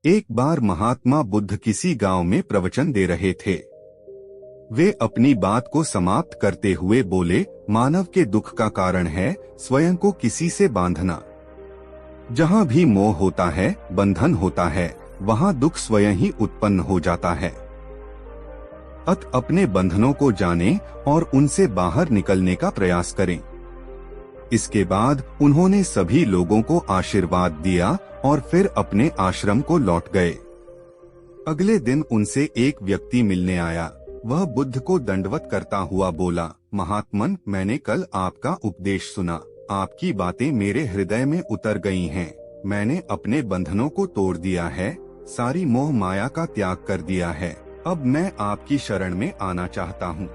एक बार महात्मा बुद्ध किसी गांव में प्रवचन दे रहे थे। वे अपनी बात को समाप्त करते हुए बोले, मानव के दुख का कारण है स्वयं को किसी से बांधना। जहाँ भी मोह होता है, बंधन होता है, वहाँ दुख स्वयं ही उत्पन्न हो जाता है। अत अपने बंधनों को जानें और उनसे बाहर निकलने का प्रयास करें। इसके बाद उन्होंने सभी लोगों को आशीर्वाद दिया और फिर अपने आश्रम को लौट गए। अगले दिन उनसे एक व्यक्ति मिलने आया। वह बुद्ध को दंडवत करता हुआ बोला, महात्मन, मैंने कल आपका उपदेश सुना। आपकी बातें मेरे हृदय में उतर गई हैं। मैंने अपने बंधनों को तोड़ दिया है, सारी मोह माया का त्याग कर दिया है। अब मैं आपकी शरण में आना चाहता हूँ।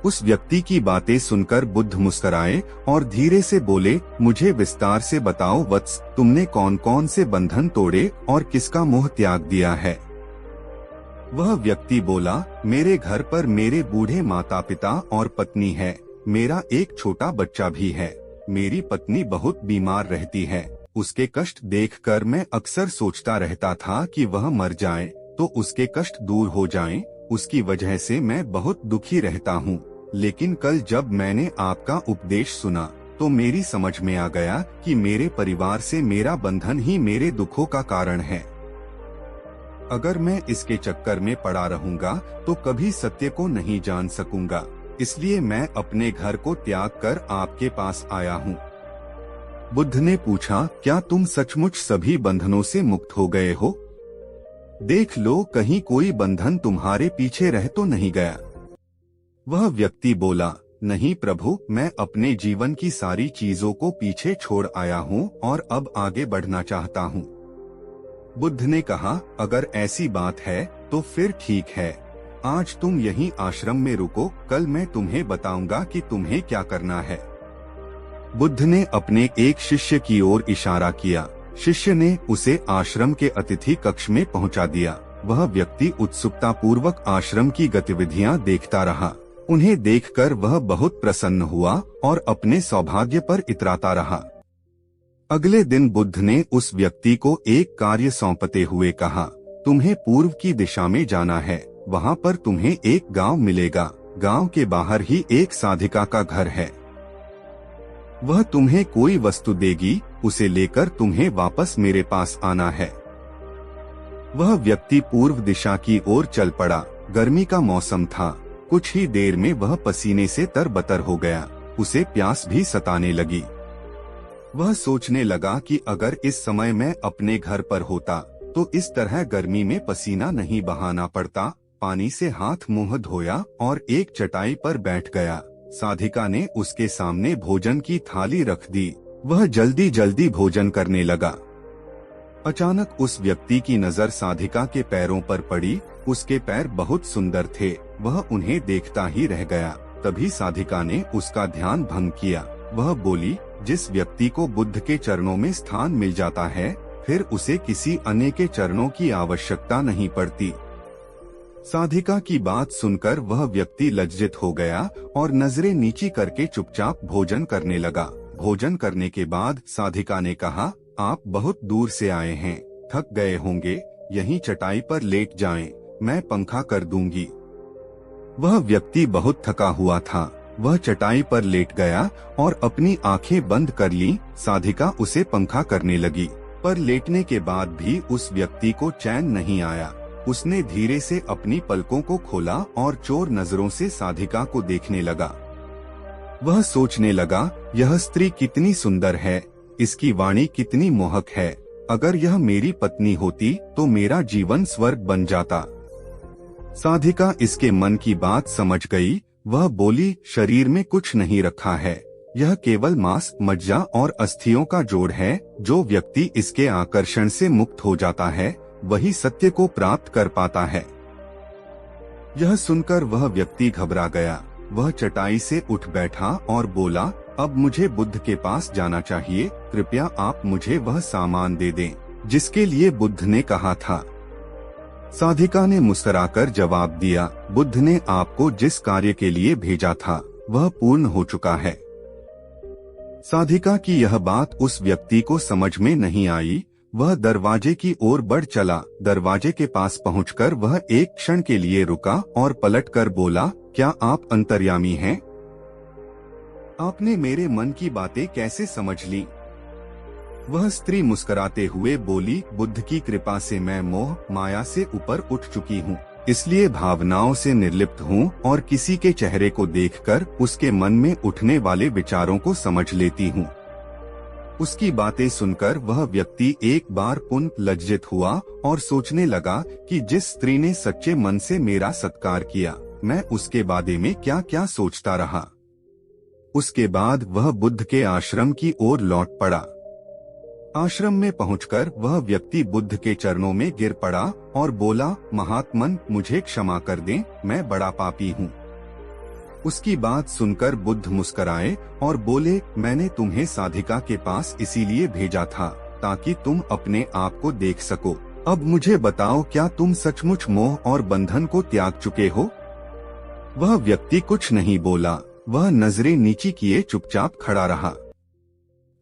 उस व्यक्ति की बातें सुनकर बुद्ध मुस्कुराए और धीरे से बोले, मुझे विस्तार से बताओ वत्स, तुमने कौन कौन से बंधन तोड़े और किसका मोह त्याग दिया है? वह व्यक्ति बोला, मेरे घर पर मेरे बूढ़े माता पिता और पत्नी है। मेरा एक छोटा बच्चा भी है। मेरी पत्नी बहुत बीमार रहती है। उसके कष्ट देखकर मैं अक्सर सोचता रहता था कि वह मर जाए तो उसके कष्ट दूर हो जाएं। उसकी वजह से मैं बहुत दुखी रहता हूँ। लेकिन कल जब मैंने आपका उपदेश सुना तो मेरी समझ में आ गया कि मेरे परिवार से मेरा बंधन ही मेरे दुखों का कारण है। अगर मैं इसके चक्कर में पड़ा रहूंगा तो कभी सत्य को नहीं जान सकूंगा। इसलिए मैं अपने घर को त्याग कर आपके पास आया हूँ। बुद्ध ने पूछा, क्या तुम सचमुच सभी बंधनों से मुक्त हो गए हो? देख लो, कहीं कोई बंधन तुम्हारे पीछे रह तो नहीं गया। वह व्यक्ति बोला, नहीं प्रभु, मैं अपने जीवन की सारी चीजों को पीछे छोड़ आया हूँ और अब आगे बढ़ना चाहता हूँ। बुद्ध ने कहा, अगर ऐसी बात है तो फिर ठीक है। आज तुम यहीं आश्रम में रुको, कल मैं तुम्हें बताऊंगा कि तुम्हें क्या करना है। बुद्ध ने अपने एक शिष्य की ओर इशारा किया। शिष्य ने उसे आश्रम के अतिथि कक्ष में पहुंचा दिया। वह व्यक्ति उत्सुकता पूर्वक आश्रम की गतिविधियां देखता रहा। उन्हें देखकर वह बहुत प्रसन्न हुआ और अपने सौभाग्य पर इतराता रहा। अगले दिन बुद्ध ने उस व्यक्ति को एक कार्य सौंपते हुए कहा, तुम्हें पूर्व की दिशा में जाना है। वहाँ पर तुम्हें एक गांव मिलेगा। गांव के बाहर ही एक साधिका का घर है। वह तुम्हें कोई वस्तु देगी, उसे लेकर तुम्हें वापस मेरे पास आना है। वह व्यक्ति पूर्व दिशा की ओर चल पड़ा। गर्मी का मौसम था। कुछ ही देर में वह पसीने से तरबतर हो गया। उसे प्यास भी सताने लगी। वह सोचने लगा कि अगर इस समय मैं अपने घर पर होता तो इस तरह गर्मी में पसीना नहीं बहाना पड़ता। पानी से हाथ मुंह धोया और एक चटाई पर बैठ गया। साधिका ने उसके सामने भोजन की थाली रख दी। वह जल्दी जल्दी भोजन करने लगा। अचानक उस व्यक्ति की नजर साधिका के पैरों पर पड़ी। उसके पैर बहुत सुंदर थे। वह उन्हें देखता ही रह गया। तभी साधिका ने उसका ध्यान भंग किया। वह बोली, जिस व्यक्ति को बुद्ध के चरणों में स्थान मिल जाता है, फिर उसे किसी अन्य के चरणों की आवश्यकता नहीं पड़ती। साधिका की बात सुनकर वह व्यक्ति लज्जित हो गया और नजरें नीची करके चुपचाप भोजन करने लगा। भोजन करने के बाद साधिका ने कहा, आप बहुत दूर से आए हैं, थक गए होंगे, यहीं चटाई पर लेट जाएं, मैं पंखा कर दूंगी। वह व्यक्ति बहुत थका हुआ था। वह चटाई पर लेट गया और अपनी आंखें बंद कर ली। साधिका उसे पंखा करने लगी, पर लेटने के बाद भी उस व्यक्ति को चैन नहीं आया। उसने धीरे से अपनी पलकों को खोला और चोर नजरों से साधिका को देखने लगा। वह सोचने लगा, यह स्त्री कितनी सुंदर है, इसकी वाणी कितनी मोहक है। अगर यह मेरी पत्नी होती तो मेरा जीवन स्वर्ग बन जाता। साधिका इसके मन की बात समझ गई। वह बोली, शरीर में कुछ नहीं रखा है, यह केवल मांस, मज्जा और अस्थियों का जोड़ है। जो व्यक्ति इसके आकर्षण से मुक्त हो जाता है वही सत्य को प्राप्त कर पाता है। यह सुनकर वह व्यक्ति घबरा गया। वह चटाई से उठ बैठा और बोला, अब मुझे बुद्ध के पास जाना चाहिए। कृपया आप मुझे वह सामान दे दें जिसके लिए बुद्ध ने कहा था। साधिका ने मुस्कुराकर जवाब दिया, बुद्ध ने आपको जिस कार्य के लिए भेजा था वह पूर्ण हो चुका है। साधिका की यह बात उस व्यक्ति को समझ में नहीं आई। वह दरवाजे की ओर बढ़ चला। दरवाजे के पास पहुंचकर वह एक क्षण के लिए रुका और पलटकर बोला, क्या आप अंतर्यामी हैं? आपने मेरे मन की बातें कैसे समझ ली? वह स्त्री मुस्कुराते हुए बोली, बुद्ध की कृपा से मैं मोह माया से ऊपर उठ चुकी हूँ, इसलिए भावनाओं से निर्लिप्त हूँ और किसी के चेहरे को देखकर उसके मन में उठने वाले विचारों को समझ लेती हूँ। उसकी बातें सुनकर वह व्यक्ति एक बार पुनः लज्जित हुआ और सोचने लगा कि जिस स्त्री ने सच्चे मन से मेरा सत्कार किया, मैं उसके बारे में क्या क्या सोचता रहा। उसके बाद वह बुद्ध के आश्रम की ओर लौट पड़ा। आश्रम में पहुंचकर वह व्यक्ति बुद्ध के चरणों में गिर पड़ा और बोला, महात्मन, मुझे क्षमा कर दें, मैं बड़ा पापी हूँ। उसकी बात सुनकर बुद्ध मुस्कराए और बोले, मैंने तुम्हें साधिका के पास इसीलिए भेजा था ताकि तुम अपने आप को देख सको। अब मुझे बताओ, क्या तुम सचमुच मोह और बंधन को त्याग चुके हो? वह व्यक्ति कुछ नहीं बोला, वह नजरें नीची किए चुपचाप खड़ा रहा।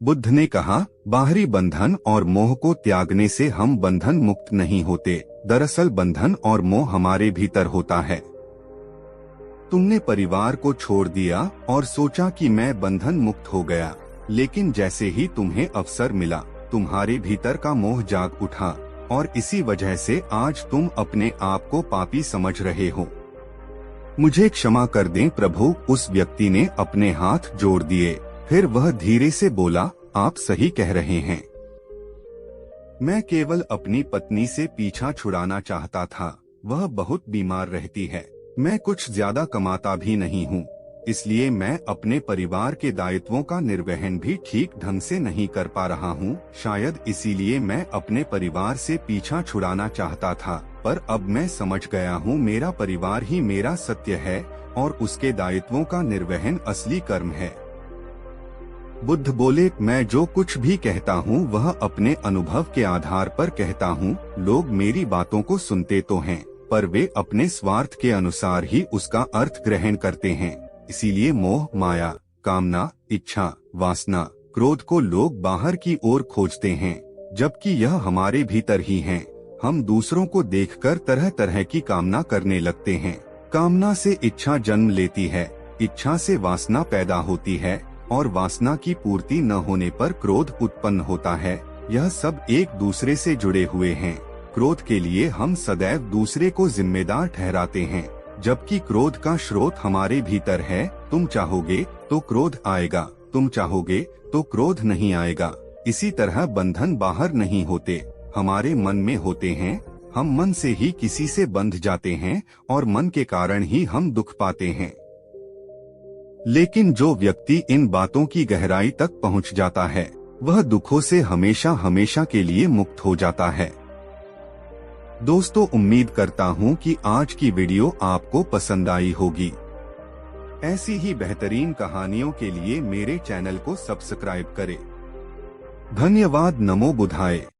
बुद्ध ने कहा, बाहरी बंधन और मोह को त्यागने से हम बंधन मुक्त नहीं होते। दरअसल बंधन और मोह हमारे भीतर होता है। तुमने परिवार को छोड़ दिया और सोचा कि मैं बंधन मुक्त हो गया, लेकिन जैसे ही तुम्हें अवसर मिला, तुम्हारे भीतर का मोह जाग उठा और इसी वजह से आज तुम अपने आप को पापी समझ रहे हो। मुझे क्षमा कर दें प्रभु। उस व्यक्ति ने अपने हाथ जोड़ दिए। फिर वह धीरे से बोला, आप सही कह रहे हैं, मैं केवल अपनी पत्नी से पीछा छुड़ाना चाहता था। वह बहुत बीमार रहती है, मैं कुछ ज्यादा कमाता भी नहीं हूँ, इसलिए मैं अपने परिवार के दायित्वों का निर्वहन भी ठीक ढंग से नहीं कर पा रहा हूँ। शायद इसीलिए मैं अपने परिवार से पीछा छुड़ाना चाहता था, पर अब मैं समझ गया हूँ मेरा परिवार ही मेरा सत्य है और उसके दायित्वों का निर्वहन असली कर्म है। बुद्ध बोले, मैं जो कुछ भी कहता हूँ वह अपने अनुभव के आधार पर कहता हूँ। लोग मेरी बातों को सुनते तो हैं, पर वे अपने स्वार्थ के अनुसार ही उसका अर्थ ग्रहण करते हैं। इसीलिए मोह, माया, कामना, इच्छा, वासना, क्रोध को लोग बाहर की ओर खोजते हैं, जबकि यह हमारे भीतर ही है। हम दूसरों को देखकर तरह तरह की कामना करने लगते हैं। कामना से इच्छा जन्म लेती है, इच्छा से वासना पैदा होती है और वासना की पूर्ति न होने पर क्रोध उत्पन्न होता है। यह सब एक दूसरे से जुड़े हुए हैं। क्रोध के लिए हम सदैव दूसरे को जिम्मेदार ठहराते हैं, जबकि क्रोध का स्रोत हमारे भीतर है। तुम चाहोगे तो क्रोध आएगा, तुम चाहोगे तो क्रोध नहीं आएगा। इसी तरह बंधन बाहर नहीं होते, हमारे मन में होते हैं। हम मन से ही किसी से बंध जाते हैं और मन के कारण ही हम दुख पाते हैं। लेकिन जो व्यक्ति इन बातों की गहराई तक पहुंच जाता है, वह दुखों से हमेशा हमेशा के लिए मुक्त हो जाता है। दोस्तों, उम्मीद करता हूं कि आज की वीडियो आपको पसंद आई होगी। ऐसी ही बेहतरीन कहानियों के लिए मेरे चैनल को सब्सक्राइब करें। धन्यवाद। नमो बुद्धाय।